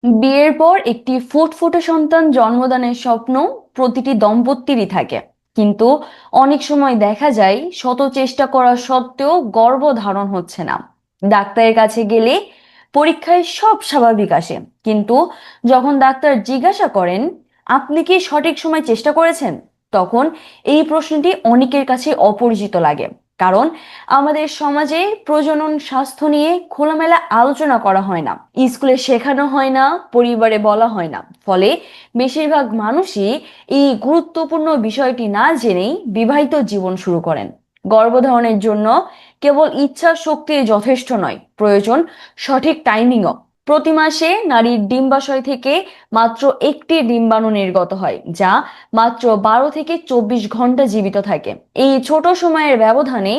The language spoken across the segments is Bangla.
বিয়ের পর একটি ফুটফুটে সন্তান জন্মদানের স্বপ্ন প্রতিটি দম্পতিরই থাকে, কিন্তু অনেক সময় দেখা যায় শত চেষ্টা করা সত্ত্বেও গর্ভধারণ হচ্ছে না। ডাক্তারের কাছে গেলে পরীক্ষায় সব স্বাভাবিক আসে, কিন্তু যখন ডাক্তার জিজ্ঞাসা করেন আপনি কি সঠিক সময় চেষ্টা করেছেন, তখন এই প্রশ্নটি অনেকের কাছে অপরিচিত লাগে। কারণ আমাদের সমাজে প্রজনন স্বাস্থ্য নিয়ে খোলামেলা আলোচনা করা হয় না, স্কুলে শেখানো হয় না, পরিবারে বলা হয় না। ফলে বেশিরভাগ মানুষই এই গুরুত্বপূর্ণ বিষয়টি না জেনেই বিবাহিত জীবন শুরু করেন। গর্ভধারণের জন্য কেবল ইচ্ছা শক্তি যথেষ্ট নয়, প্রয়োজন সঠিক টাইমিংও। প্রতি মাসে নারীর ডিম্বাশয় থেকে মাত্র একটি ডিম্বাণু নির্গত হয়, যা মাত্র 12 থেকে 24 ঘন্টা জীবিত থাকে। এই ছোট সময়ের ব্যবধানে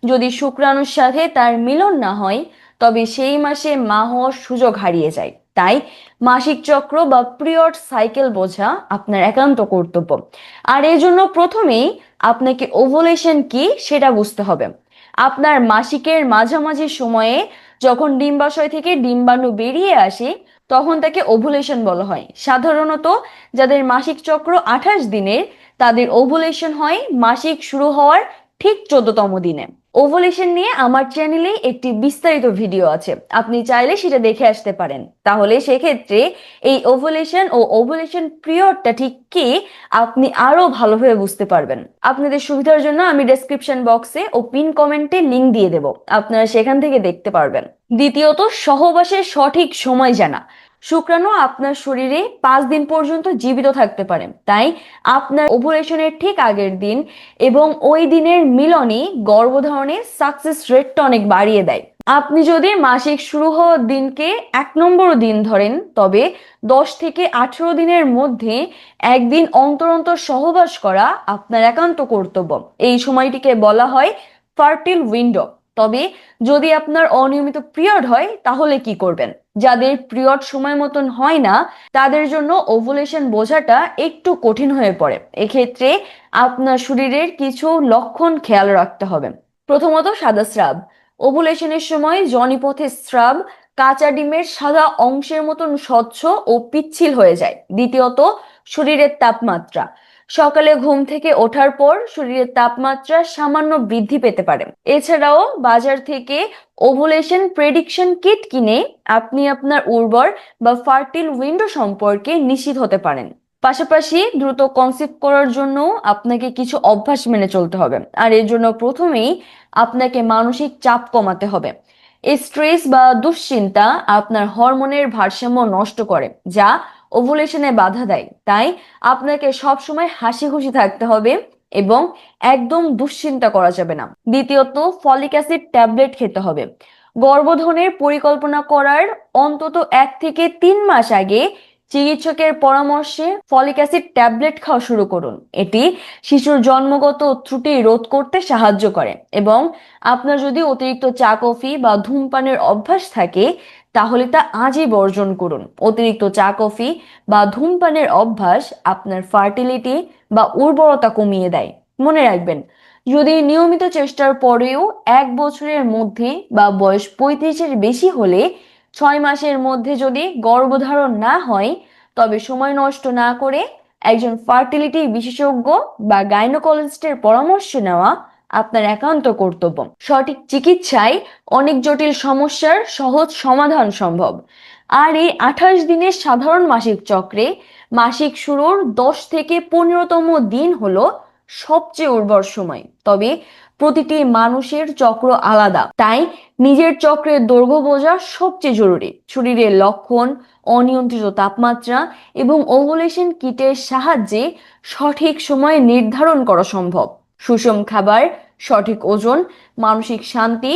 যদি শুক্রাণুর সাথে তার মিলন না হয়, তবে সেই মাসে মা হওয়ার সুযোগ হারিয়ে যায়। তাই মাসিক চক্র বা পিরিয়ড সাইকেল বোঝা আপনার একান্ত কর্তব্য। আর এই জন্য প্রথমেই আপনাকে ওভুলেশন কি সেটা বুঝতে হবে। আপনার মাসিকের মাঝামাঝি সময়ে যখন ডিম্বাশয় থেকে ডিম্বাণু বেরিয়ে আসে, তখন তাকে ওভুলেশন বলা হয়। সাধারণত যাদের মাসিক চক্র 28 দিনের, তাদের ওভুলেশন হয় মাসিক শুরু হওয়ার ঠিক 14তম দিনে। ওভুলেশন নিয়ে আমার চ্যানেলে একটি বিস্তারিত ভিডিও আছে, আপনি চাইলে সেটা দেখে আসতে পারেন। তাহলে সেক্ষেত্রে এই ওভুলেশন ও ওভুলেশন পিরিয়ডটা ঠিক কি আপনি আরো ভালোভাবে বুঝতে পারবেন। আপনাদের সুবিধার জন্য আমি ডেসক্রিপশন বক্সে ও পিন কমেন্টে লিংক দিয়ে দেব, আপনারা সেখান থেকে দেখতে পারবেন। দ্বিতীয়ত, সহবাসের সঠিক সময় জানা। শুক্রাণু আপনার শরীরে 5 দিন পর্যন্ত জীবিত থাকতে পারে, তাই আপনার ওভুলেশনের ঠিক আগের দিন এবং ওই দিনের মিলনই গর্ভধারণের সাকসেস রেটটা অনেক বাড়িয়ে দেয়। আপনি যদি মাসিক শুরু হওয়ার দিনকে 1 নম্বর দিন ধরেন, তবে 10 থেকে 18 দিনের মধ্যে একদিন অন্তর অন্তর সহবাস করা আপনার একান্ত কর্তব্য। এই সময়টিকে বলা হয় ফার্টিল উইন্ডো। তবে যদি আপনার অনিয়মিত পিরিয়ড হয়, তাহলে কি করবেন? যাদের পিরিয়ড সময় মতন হয় না, তাদের জন্য ওভুলেশন বোঝাটা একটু কঠিন হয়ে পড়ে। এক্ষেত্রে আপনার শরীরের কিছু লক্ষণ খেয়াল রাখতে হবে। প্রথমত, সাদা স্রাব। ওভুলেশনের সময় যোনিপথে স্রাব কাঁচা ডিমের সাদা অংশের মতন স্বচ্ছ ও পিচ্ছিল হয়ে যায়। দ্বিতীয়ত, শরীরের তাপমাত্রা। সকালে ঘুম থেকে ওঠার পর শরীরের তাপমাত্রা সামান্য বৃদ্ধি পেতে পারে। এছাড়াও বাজার থেকে ওভুলেশন প্রেডিকশন কিট কিনে আপনি আপনার উর্বর বা ফার্টিল উইন্ডো সম্পর্কে নিশ্চিত হতে পারেন। পাশাপাশি দ্রুত কনসিভ করার জন্য আপনাকে কিছু অভ্যাস মেনে চলতে হবে। আর এর জন্য প্রথমেই আপনাকে মানসিক চাপ কমাতে হবে। স্ট্রেস বা দুশ্চিন্তা আপনার হরমোনের ভারসাম্য নষ্ট করে, যা ওভুলেশনে বাধা দেয়। তাই আপনাকে সব সময় হাসি খুশি থাকতে হবে এবং একদম দুশ্চিন্তা করা যাবে না। দ্বিতীয়ত, ফলিক অ্যাসিড ট্যাবলেট খেতে হবে। গর্ভধারণের পরিকল্পনা করার অন্তত 1 থেকে 3 মাস আগে চিকিৎসকের পরামর্শে ফলিক অ্যাসিড ট্যাবলেট খাওয়া শুরু করুন। এটি শিশুর জন্মগত ত্রুটি রোধ করতে সাহায্য করে। এবং আপনার যদি অতিরিক্ত চা কফি বা ধূমপানের অভ্যাস থাকে, তাহলে তা আজই বর্জন করুন। অতিরিক্ত চা কফি বা ধূমপানের অভ্যাস আপনার ফার্টিলিটি বা উর্বরতা কমিয়ে দেয়। মনে রাখবেন, যদি নিয়মিত চেষ্টার পরেও 1 বছরের মধ্যে বা বয়স 35-এর বেশি হলে 6 মাসের মধ্যে যদি গর্ভধারণ না হয়, তবে সময় নষ্ট না করে একজন ফার্টিলিটি বিশেষজ্ঞ বা গাইনোকোলজিস্টের পরামর্শ নেওয়া আপনার একান্ত কর্তব্য। সঠিক চিকিৎসায় অনেক জটিল সমস্যার সহজ সমাধান সম্ভব। আর এই 28 দিনের সাধারণ মাসিক চক্রে মাসিক শুরুর 10 থেকে 15তম দিন হলো সবচেয়ে উর্বর সময়। তবে প্রতিটি মানুষের চক্র আলাদা, তাই নিজের চক্রের দৈর্ঘ্য বোঝা সবচেয়ে জরুরি। শরীরের লক্ষণ, অনিয়ন্ত্রিত তাপমাত্রা এবং ওভুলেশন কিটের সাহায্যে সঠিক সময় নির্ধারণ করা সম্ভব। সুষম খাবার, সঠিক ওজন, মানসিক শান্তি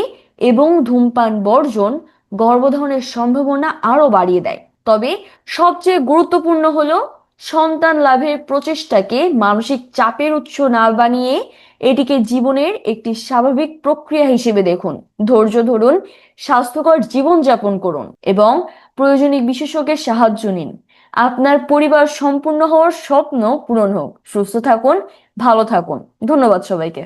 এবং ধূমপান বর্জন গর্ভধারণের সম্ভাবনা আরো বাড়িয়ে দেয়। তবে সবচেয়ে গুরুত্বপূর্ণ হলো সন্তান লাভের প্রচেষ্টাকে মানসিক চাপের উৎস না বানিয়ে এটিকে জীবনের একটি স্বাভাবিক প্রক্রিয়া হিসেবে দেখুন। ধৈর্য ধরুন, স্বাস্থ্যকর জীবনযাপন করুন এবং প্রয়োজনীয় বিশেষজ্ঞের সাহায্য নিন। আপনার পরিবার সম্পূর্ণ হওয়ার স্বপ্ন পূরণ হোক। সুস্থ থাকুন, ভালো থাকুন। ধন্যবাদ সবাইকে।